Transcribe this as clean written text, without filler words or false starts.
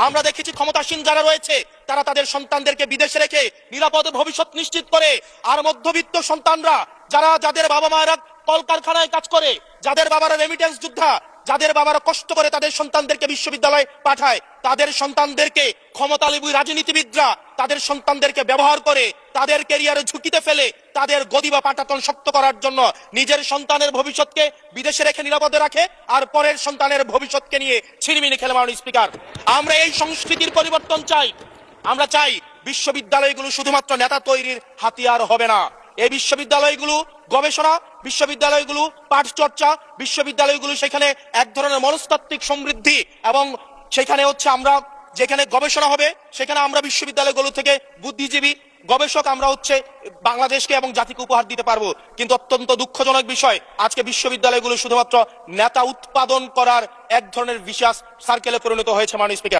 আমরা দেখেছি ক্ষমতাসীন যারা রয়েছে তারা তাদের সন্তানদেরকে বিদেশে রেখে নিরাপদ ভবিষ্যৎ নিশ্চিত করে, আর মধ্যবিত্ত সন্তানরা যাদের বাবা মায়েরা কলকারখানায় কাজ করে, যাদের বাবারা রেমিটেন্স যোদ্ধা, যাদের বাবারা কষ্ট করে তাদের সন্তানদেরকে বিশ্ববিদ্যালয়ে পাঠায়, তাদের সন্তানদেরকে ক্ষমতালোভী রাজনীতিবিদরা তাদের সন্তানদেরকে ব্যবহার করে তাদের ক্যারিয়ারে ঝুঁকিতে ফেলে তাদের গদি বা পাটাতন শক্ত করার জন্য নিজের সন্তানের ভবিষ্যৎকে বিদেশে রেখে নিরাপদে রাখে, আর পরের সন্তানের ভবিষ্যৎকে নিয়ে ছিনিমিনি খেলে। মাননীয় স্পিকার, আমরা এই সংস্কৃতির পরিবর্তন চাই। আমরা চাই বিশ্ববিদ্যালয়গুলো শুধুমাত্র নেতা তৈরির হাতিয়ার হবে না। এই বিশ্ববিদ্যালয়গুলো গবেষণা, বিশ্ববিদ্যালয়গুলো পাঠ চর্চা, বিশ্ববিদ্যালয়গুলো সেখানে এক ধরনের মনস্তাত্ত্বিক সমৃদ্ধি, এবং সেখানে আমরা যেখানে গবেষণা হবে সেখানে আমরা বিশ্ববিদ্যালয়গুলো থেকে বুদ্ধিজীবী গবেষক আমরা বাংলাদেশকে এবং জাতিকে উপহার দিতে পারবো। কিন্তু অত্যন্ত দুঃখজনক বিষয়, আজকে বিশ্ববিদ্যালয়গুলো শুধুমাত্র নেতা উৎপাদন করার এক ধরনের বিশেষ সার্কেলে পরিণত হয়েছে। মাননীয় স্পিকার।